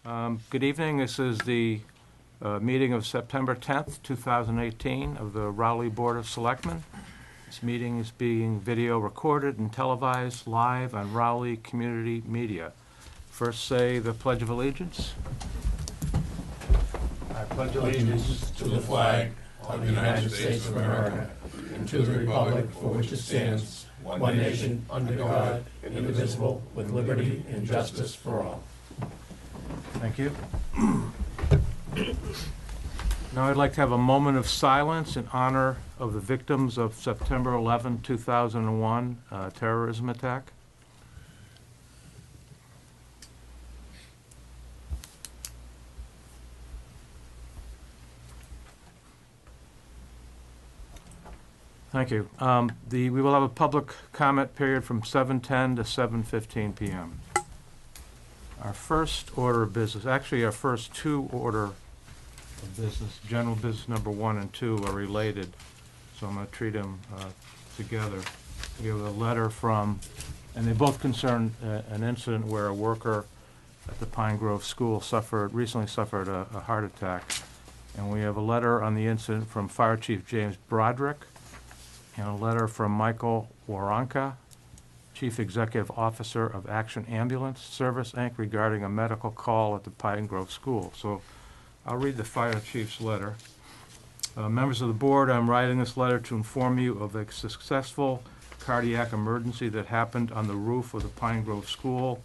Good evening. This is the meeting of September 10th, 2018 of the Rowley Board of Selectmen. This meeting is being video recorded and televised live on Rowley Community Media. First say the Pledge of Allegiance. I pledge allegiance to the flag of the United States of America and to the republic for which it stands, one nation, under God, indivisible, with liberty and justice for all. Thank you. Now I'd like to have a moment of silence in honor of the victims of September 11, 2001 terrorism attack. Thank you. We will have a public comment period from 7:10 to 7:15 p.m. Our first order of business, actually our first two order of business, general business number 1 and 2 are related, so I'm going to treat them together. We have a letter from, and they both concern an incident where a worker at the Pine Grove School recently suffered a heart attack. And we have a letter on the incident from Fire Chief James Broderick, and a letter from Michael Waronka, Chief Executive Officer of Action Ambulance Service, Inc., regarding a medical call at the Pine Grove School. So I'll read the fire chief's letter. Members of the board, I'm writing this letter to inform you of a successful cardiac emergency that happened on the roof of the Pine Grove School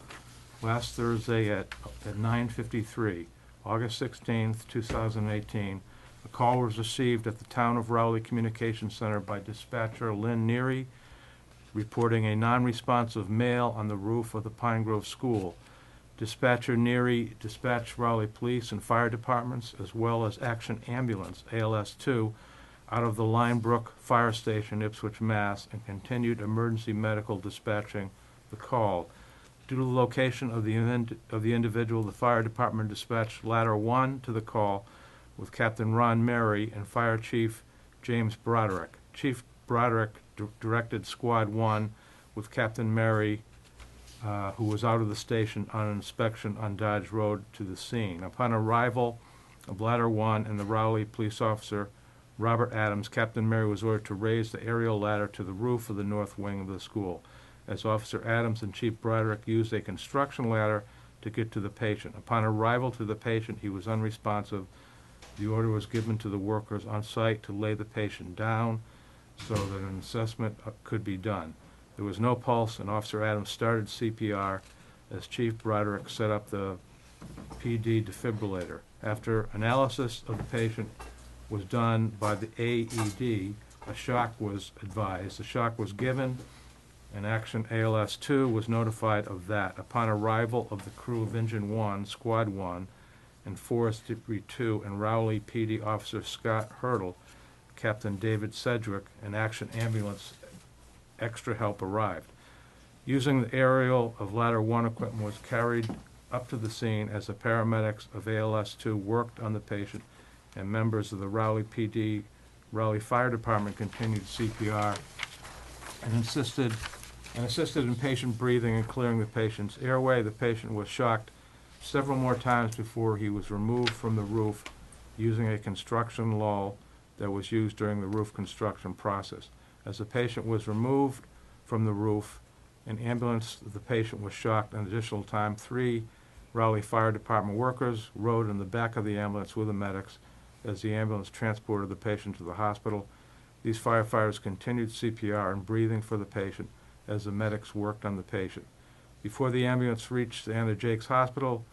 last Thursday at 9:53, August 16th, 2018. A call was received at the Town of Rowley Communications Center by dispatcher Lynn Neary, reporting a non-responsive male on the roof of the Pine Grove School. Dispatcher Neary dispatched Rowley Police and Fire Departments, as well as Action Ambulance, ALS 2, out of the Linebrook Fire Station, Ipswich, Mass., and continued emergency medical dispatching the call. Due to the location of the individual, the Fire Department dispatched Ladder 1 to the call with Captain Ron Mary and Fire Chief James Broderick. Chief Broderick directed Squad 1 with Captain Mary, who was out of the station on an inspection on Dodge Road, to the scene. Upon arrival of Ladder 1 and the Rowley police officer Robert Adams, Captain Mary was ordered to raise the aerial ladder to the roof of the north wing of the school, as Officer Adams and Chief Broderick used a construction ladder to get to the patient. Upon arrival to the patient, he was unresponsive. The order was given to the workers on site to lay the patient down so that an assessment could be done. There was no pulse, and Officer Adams started CPR as Chief Broderick set up the PD defibrillator. After analysis of the patient was done by the AED, a shock was advised. The shock was given, and Action ALS 2 was notified of that. Upon arrival of the crew of Engine 1, Squad 1, and Forest Debris 2, and Rowley PD Officer Scott Hurdle, Captain David Sedgwick, and Action Ambulance extra help arrived. Using the aerial of Ladder 1 equipment was carried up to the scene as the paramedics of ALS 2 worked on the patient, and members of the Rowley PD, Rowley Fire Department continued CPR and assisted in patient breathing and clearing the patient's airway. The patient was shocked several more times before he was removed from the roof using a construction lull that was used during the roof construction process. As the patient was removed from the roof, an ambulance, the patient was shocked an additional time. 3 Rowley Fire Department workers rode in the back of the ambulance with the medics as the ambulance transported the patient to the hospital. These firefighters continued CPR and breathing for the patient as the medics worked on the patient. Before the ambulance reached the Anna Jakes Hospital,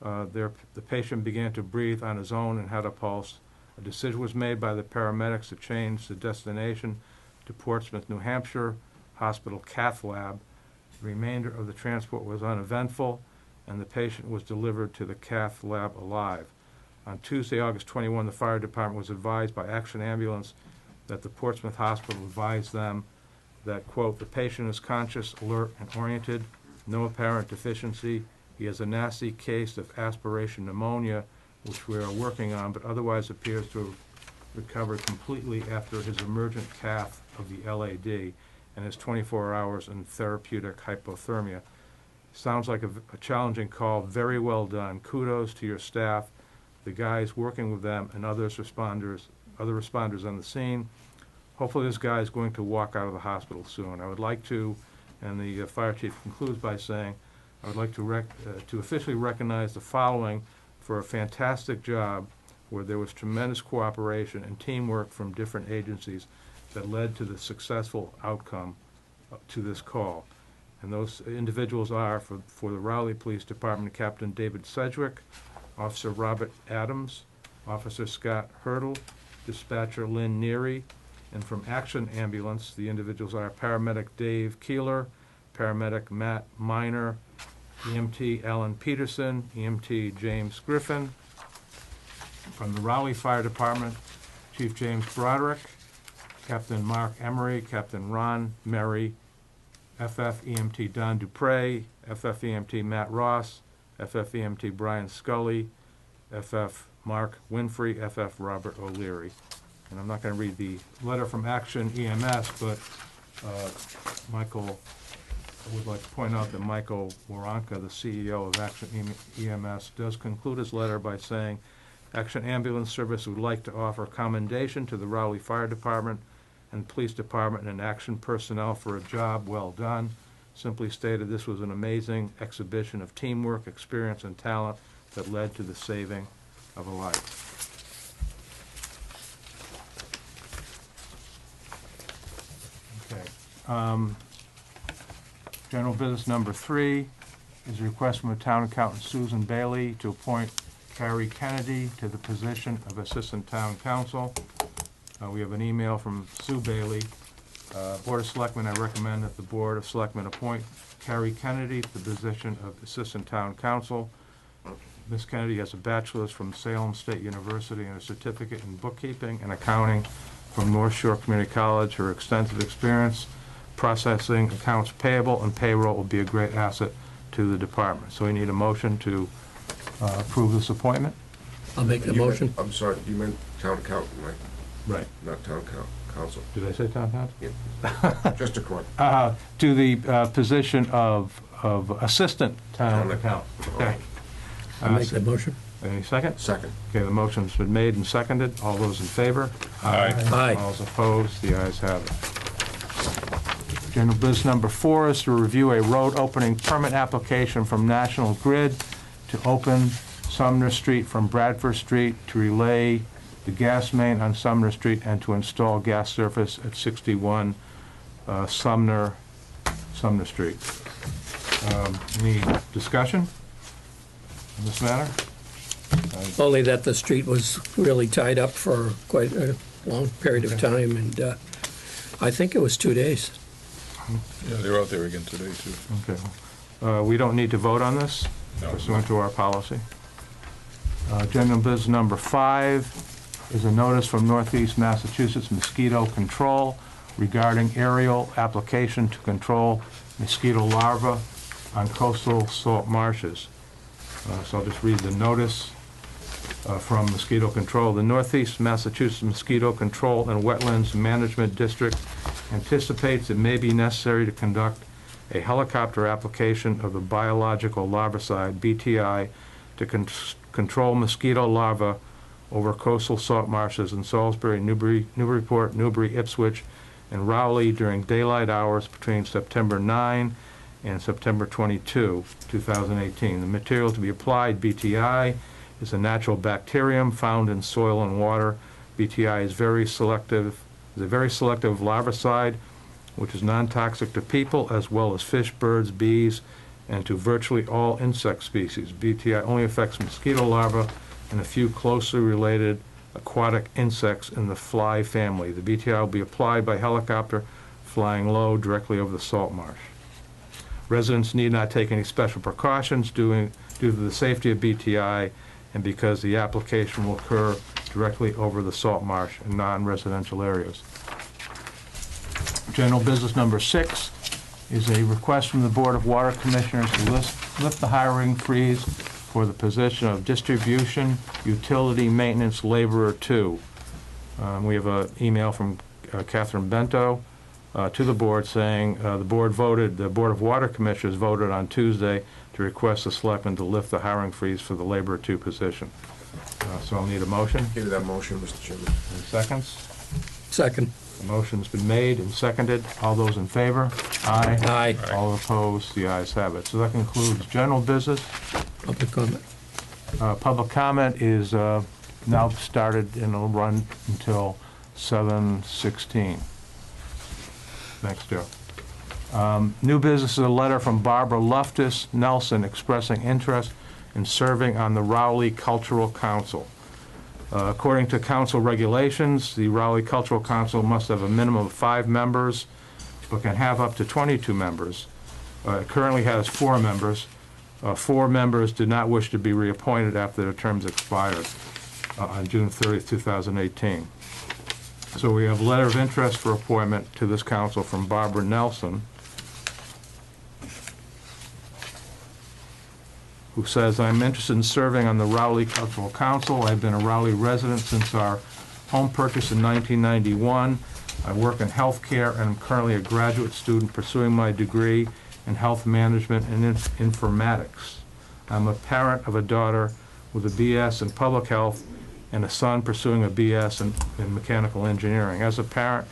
the patient began to breathe on his own and had a pulse. A decision was made by the paramedics to change the destination to Portsmouth, New Hampshire Hospital Cath Lab. The remainder of the transport was uneventful, and the patient was delivered to the Cath Lab alive. On Tuesday, August 21, the fire department was advised by Action Ambulance that the Portsmouth Hospital advised them that, quote, the patient is conscious, alert, and oriented, no apparent deficiency. He has a nasty case of aspiration pneumonia, which we are working on, but otherwise appears to have recovered completely after his emergent cath of the LAD and his 24 hours in therapeutic hypothermia. Sounds like a challenging call. Very well done. Kudos to your staff, the guys working with them, and other responders on the scene. Hopefully this guy is going to walk out of the hospital soon. I would like to, and the fire chief concludes by saying, I would like to officially recognize the following for a fantastic job where there was tremendous cooperation and teamwork from different agencies that led to the successful outcome to this call. And those individuals are, for the Raleigh Police Department, Captain David Sedgwick, Officer Robert Adams, Officer Scott Hurdle, Dispatcher Lynn Neary, and from Action Ambulance, the individuals are Paramedic Dave Keeler, Paramedic Matt Miner, EMT Alan Peterson, EMT James Griffin. From the Raleigh Fire Department, Chief James Broderick, Captain Mark Emery, Captain Ron Merry, FF EMT Don Dupre, FF EMT Matt Ross, FF EMT Brian Scully, FF Mark Winfrey, FF Robert O'Leary. And I'm not going to read the letter from Action EMS, but Michael, I would like to point out that Michael Waronka, the CEO of Action EMS, does conclude his letter by saying, Action Ambulance Service would like to offer commendation to the Raleigh Fire Department and Police Department and Action personnel for a job well done. Simply stated, this was an amazing exhibition of teamwork, experience, and talent that led to the saving of a life. Okay. General business number 3 is a request from the town accountant Susan Bailey to appoint Carrie Kennedy to the position of Assistant Town Council. We have an email from Sue Bailey. Board of Selectmen, I recommend that the Board of Selectmen appoint Carrie Kennedy to the position of Assistant Town Council. Ms. Kennedy has a bachelor's from Salem State University and a certificate in bookkeeping and accounting from North Shore Community College. Her extensive experience processing accounts payable and payroll will be a great asset to the department. So we need a motion to approve this appointment. I'll make the motion. I'm sorry, you meant town accountant, right? Right. Not town council. Did I say town council? Yeah. Just to correct. To the position of assistant town accountant. Okay. I'll make the motion. Any second? Second. Okay, the motion's been made and seconded. All those in favor? Aye. Aye. All those opposed? The ayes have it. General business number 4 is to review a road opening permit application from National Grid to open Sumner Street from Bradford Street, to relay the gas main on Sumner Street, and to install gas surface at 61 Sumner Street. Any discussion on this matter? Only that the street was really tied up for quite a long period of time, and I think it was 2 days. Yeah, they're out there again today, too. Okay. We don't need to vote on this No. pursuant to our policy. General business number 5 is a notice from Northeast Massachusetts Mosquito Control regarding aerial application to control mosquito larvae on coastal salt marshes. So I'll just read the notice from Mosquito Control. The Northeast Massachusetts Mosquito Control and Wetlands Management District anticipates it may be necessary to conduct a helicopter application of the biological larvicide, BTI, to control mosquito larvae over coastal salt marshes in Salisbury, Newburyport, Newbury, Ipswich, and Rowley during daylight hours between September 9 and September 22, 2018. The material to be applied, BTI, is a natural bacterium found in soil and water. BTI is a very selective larvicide, which is non-toxic to people as well as fish, birds, bees, and to virtually all insect species. BTI only affects mosquito larvae and a few closely related aquatic insects in the fly family. The BTI will be applied by helicopter flying low directly over the salt marsh. Residents need not take any special precautions due to the safety of BTI and because the application will occur directly over the salt marsh in non-residential areas. General business number 6 is a request from the Board of Water Commissioners to lift the hiring freeze for the position of Distribution Utility Maintenance Laborer 2. We have an email from Catherine Bento. to the board saying, the Board of Water Commissioners voted on Tuesday to request the selectmen to lift the hiring freeze for the Labor 2 position. So I'll need a motion. Give that motion, Mr. Chairman. Any seconds? Second. The motion's been made and seconded. All those in favor? Aye. Aye. All opposed? The ayes have it. So that concludes general business. Public comment. Public comment is now started and will run until 7:16. Thanks, Joe. New business is a letter from Barbara Loftus Nelson expressing interest in serving on the Rowley Cultural Council. According to council regulations, the Rowley Cultural Council must have a minimum of 5 members, but can have up to 22 members. It currently has 4 members. 4 members did not wish to be reappointed after their terms expired on June 30th, 2018. So we have a letter of interest for appointment to this council from Barbara Nelson, who says, I'm interested in serving on the Rowley Cultural Council. I've been a Rowley resident since our home purchase in 1991. I work in healthcare and am currently a graduate student pursuing my degree in health management and informatics. I'm a parent of a daughter with a BS in public health and a son pursuing a BS in mechanical engineering. As a parent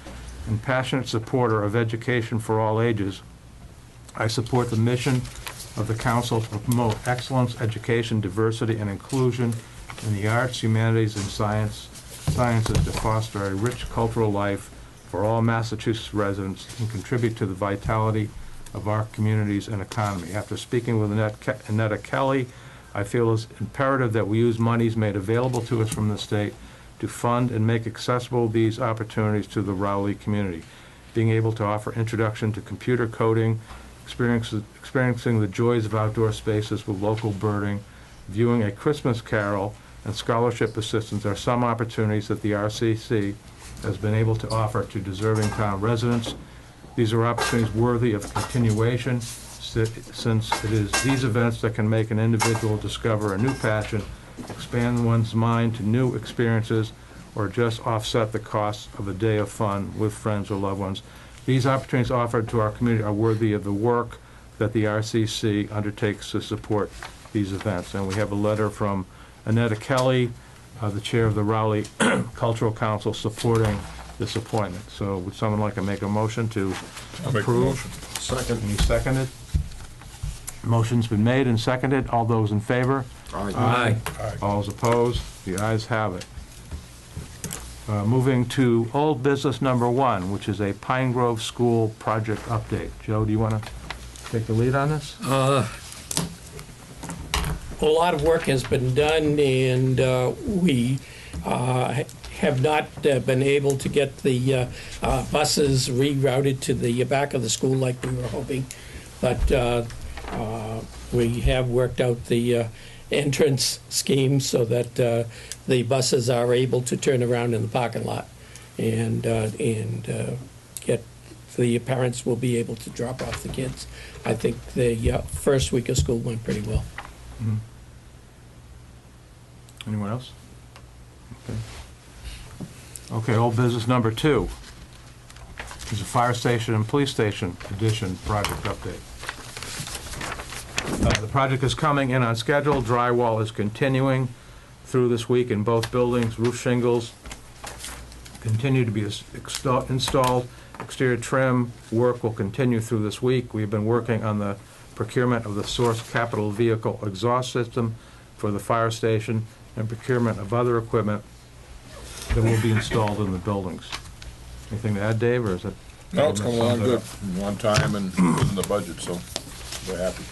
and passionate supporter of education for all ages, I support the mission of the Council to promote excellence, education, diversity, and inclusion in the arts, humanities, and sciences to foster a rich cultural life for all Massachusetts residents and contribute to the vitality of our communities and economy. After speaking with Annetta Kelly, I feel it's imperative that we use monies made available to us from the state to fund and make accessible these opportunities to the Rowley community. Being able to offer introduction to computer coding, experiencing the joys of outdoor spaces with local birding, viewing a Christmas carol, and scholarship assistance are some opportunities that the RCC has been able to offer to deserving town residents. These are opportunities worthy of continuation, since it is these events that can make an individual discover a new passion, expand one's mind to new experiences, or just offset the costs of a day of fun with friends or loved ones. These opportunities offered to our community are worthy of the work that the RCC undertakes to support these events. And we have a letter from Annetta Kelly, the chair of the Rowley Cultural Council, supporting this appointment. So would someone like to make a motion to I'll make the approve? motion. Second. Any seconded? Motion's been made and seconded. All those in favor? Aye. Aye. All those opposed? The ayes have it. Moving to old business number 1, which is a Pine Grove School project update. Joe, do you want to take the lead on this? A lot of work has been done, and we have not been able to get the buses rerouted to the back of the school like we were hoping. But we have worked out the entrance scheme so that the buses are able to turn around in the parking lot, and get the parents will be able to drop off the kids. I think the first week of school went pretty well. Mm-hmm. Anyone else? Okay, old business number 2 is a fire station and police station addition project update. The project is coming in on schedule. Drywall is continuing through this week in both buildings. Roof shingles continue to be installed. Exterior trim work will continue through this week. We've been working on the procurement of the Source Capital Vehicle exhaust system for the fire station and procurement of other equipment that will be installed in the buildings. Anything to add, Dave, or is it? No, it's coming along good, on time and within the budget, so we're happy.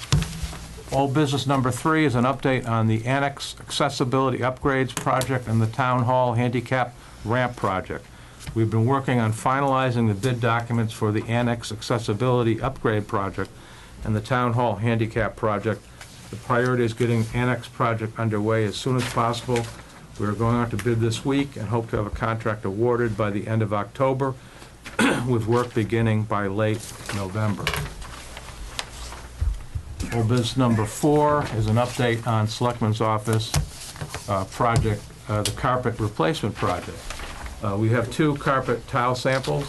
Old business number 3 is an update on the annex accessibility upgrades project and the town hall handicap ramp project. We've been working on finalizing the bid documents for the annex accessibility upgrade project and the town hall handicap project. The priority is getting annex project underway as soon as possible. We are going out to bid this week and hope to have a contract awarded by the end of October, with work beginning by late November. Old business number 4 is an update on Selectmen's office project, the carpet replacement project. We have 2 carpet tile samples.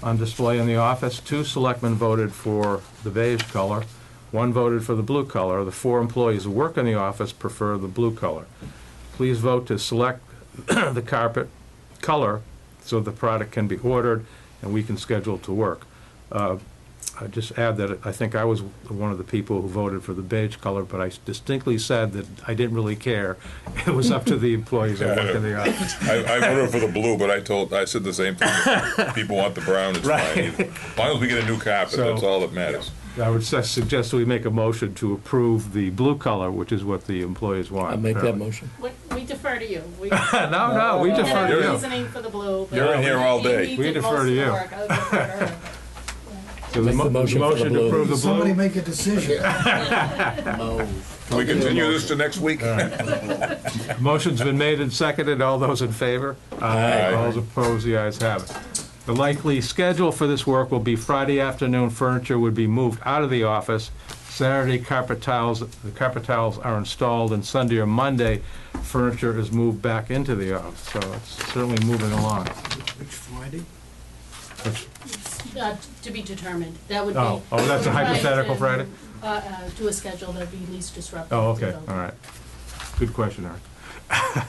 on display in the office. 2 selectmen voted for the beige color, 1 voted for the blue color. The 4 employees who work in the office prefer the blue color. Please vote to select the carpet color so the product can be ordered and we can schedule to work. I just add that I think I was one of the people who voted for the beige color, but I distinctly said that I didn't really care. It was up to the employees who work in the office. I voted for the blue, but I said the same thing. People want the brown, it's fine. As long as we get a new carpet, So- that's all that matters. I would suggest we make a motion to approve the blue color, which is what the employees want. I'll make that apparently. motion. We defer to you. We No, we defer have to a you. reasoning for the blue. but You're in here all day. Amy We did defer most to of the you. work. I defer to her. So Make the motion for the motion to blue. approve the Somebody blue. make a decision. Can we continue this to next week? Motion's been made and seconded. All those in favor? Aye. All those opposed, the ayes have it. The likely schedule for this work will be Friday afternoon, furniture would be moved out of the office. Saturday, the carpet towels are installed, and Sunday or Monday, furniture is moved back into the office. So it's certainly moving along. Which Friday? To be determined. That would be. Oh, that's a hypothetical Right, Friday? To a schedule that'd be least disruptive. Oh, to okay, the- all right. Good question, Eric.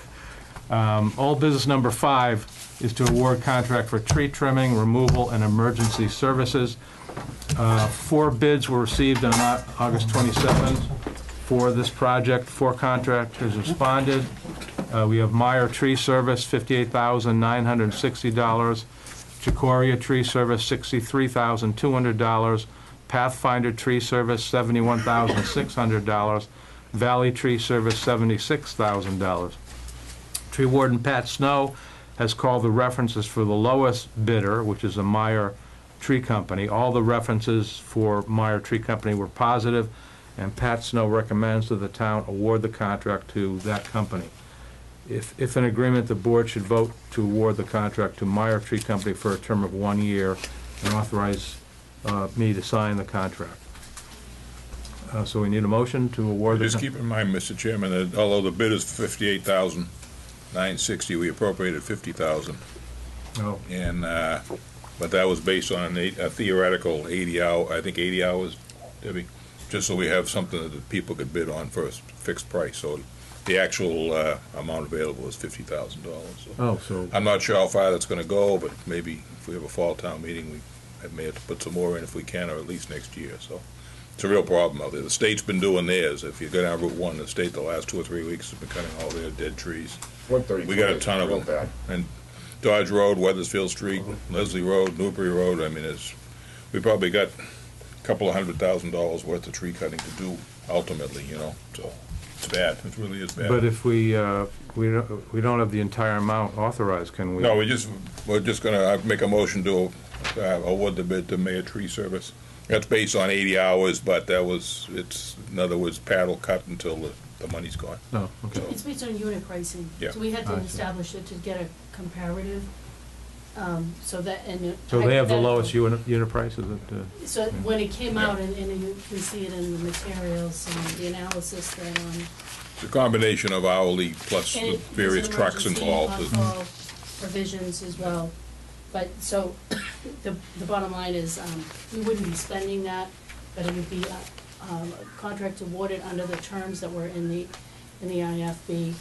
Old business number 5 is to award contract for tree trimming, removal, and emergency services. 4 bids were received on August 27th for this project. 4 contractors responded. We have Meyer Tree Service, $58,960. Chicoria Tree Service, $63,200. Pathfinder Tree Service, $71,600. Valley Tree Service, $76,000. Tree Warden Pat Snow has called the references for the lowest bidder, which is a Meyer Tree Company. All the references for Meyer Tree Company were positive, and Pat Snow recommends that the town award the contract to that company. If in agreement, the board should vote to award the contract to Meyer Tree Company for a term of 1 year and authorize me to sign the contract. So we need a motion to award the... Just keep in mind, Mr. Chairman, that although the bid is $58,960, we appropriated $50,000. Oh, And, but that was based on a theoretical 80 hours, Debbie, just so we have something that the people could bid on for a fixed price. So the actual amount available is $50,000. so... I'm not sure how far that's gonna go, but maybe if we have a fall town meeting, we may have to put some more in if we can, or at least next year, so. It's a real problem out there. The state's been doing theirs. If you go down Route 1, the state, the last 2 or 3 weeks, has been cutting all their dead trees. 132 We got a is ton of real them. bad. And Dodge Road, Weathersfield Street, Leslie Road, Newbury Road, I mean, we probably got a couple of $100,000 worth of tree cutting to do ultimately, so it's bad, it really is bad. But if we don't have the entire amount authorized, can we? No, we're just gonna make a motion to award the bid to Mayor Tree Service. That's based on 80 hours, but in other words, Pat will cut until the money's gone. No, okay. It's based on unit pricing. Yeah. So we had to I see. establish it to get a comparative, so that, and. So they have the hypothetical. lowest unit price, is it? So when it came out, and you can see it in the materials and the analysis that, It's a combination of hourly plus and the it- various there's trucks emergency involved. on-call provisions as well. But, so, the bottom line is, we wouldn't be spending that, but it would be a contract awarded under the terms that were in the IFB.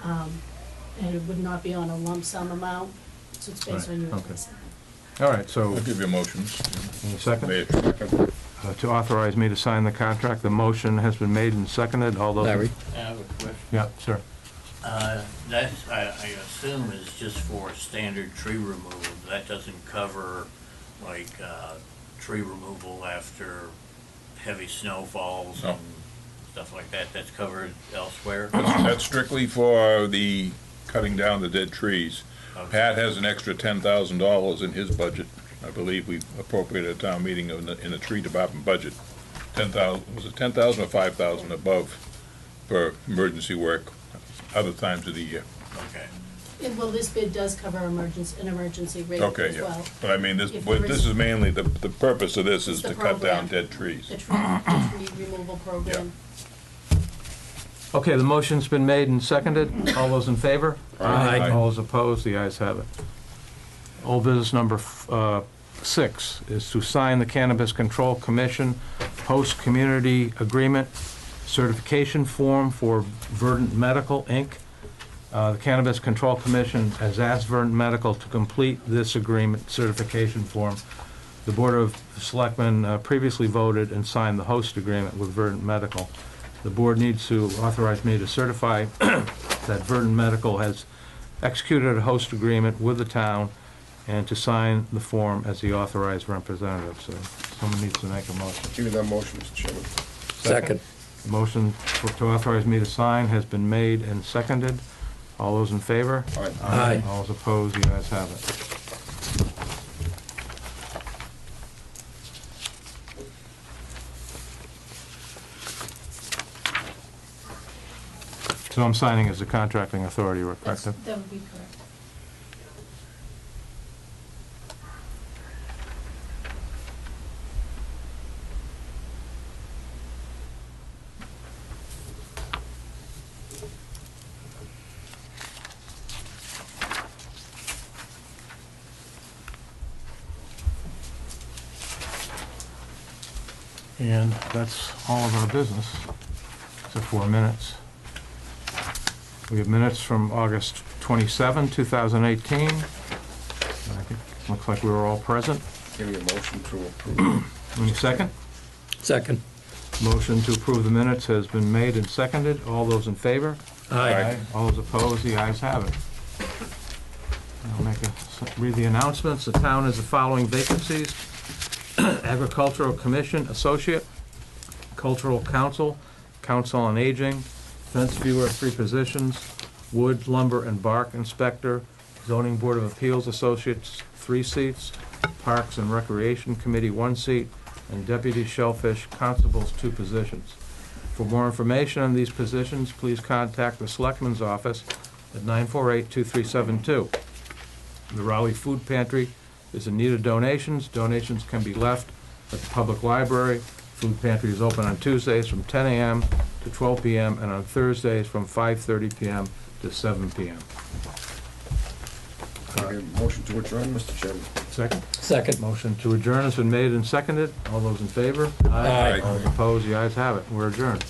And it would not be on a lump sum amount, so it's based Right, on unit okay. pricing. All right, so, I'll give you motions. a second? Mayor Tree. To authorize me to sign the contract, the motion has been made and seconded, all those... Larry? I have a question. Yeah, sir. That, I assume is just for standard tree removal. That doesn't cover, like, tree removal after heavy snowfalls No. and stuff like that. That's covered elsewhere? That's strictly for the cutting down the dead trees. Okay. Pat has an extra $10,000 in his budget. I believe we appropriated a town meeting in the tree department budget. 10,000, was it 10,000 or 5,000 above for emergency work other times of the year? Okay. And well, this bid does cover an emergency rate Okay, as yeah. well. But I mean, this If there is mainly, the purpose of this is It's to the cut down program. dead trees. The tree removal program. Okay, the motion's been made and seconded. All those in favor? Aye. All those opposed? The ayes have it. Old business number 6 is to sign the Cannabis Control Commission Host Community Agreement Certification Form for Verdant Medical, Inc. The Cannabis Control Commission has asked Verdant Medical to complete this agreement certification form. The Board of Selectmen previously voted and signed the host agreement with Verdant Medical. The board needs to authorize me to certify that Verdant Medical has executed a host agreement with the town and to sign the form as the authorized representative. So someone needs to make a motion. Give me that motion, Mr. Chairman. Second. Motion to authorize me to sign has been made and seconded. All those in favor? Aye. Aye. All those opposed, the ayes have it. So I'm signing as the contracting authority, correct? That would be correct. And that's all of our business, except for minutes. We have minutes from August 27, 2018. I think, looks like we were all present. Give me a motion to approve. Any second? Second. Motion to approve the minutes has been made and seconded. All those in favor? Aye. All those opposed, the ayes have it. Read the announcements. The town has the following vacancies: Agricultural Commission Associate, Cultural Council, Council on Aging, Fence Viewer, 3 positions, Wood, Lumber, and Bark Inspector, Zoning Board of Appeals Associates, 3 seats, Parks and Recreation Committee, 1 seat, and Deputy Shellfish Constables, 2 positions. For more information on these positions, please contact the Selectmen's Office at 948-2372. The Raleigh Food Pantry is in need of donations. Donations can be left at the public library. Food Pantry is open on Tuesdays from 10 a.m. to 12 p.m. and on Thursdays from 5:30 p.m. to 7 p.m. Give me a motion to adjourn, Mr. Chairman. Second? Second. Motion to adjourn has been made and seconded. All those in favor? Aye. All those opposed, the ayes have it. We're adjourned.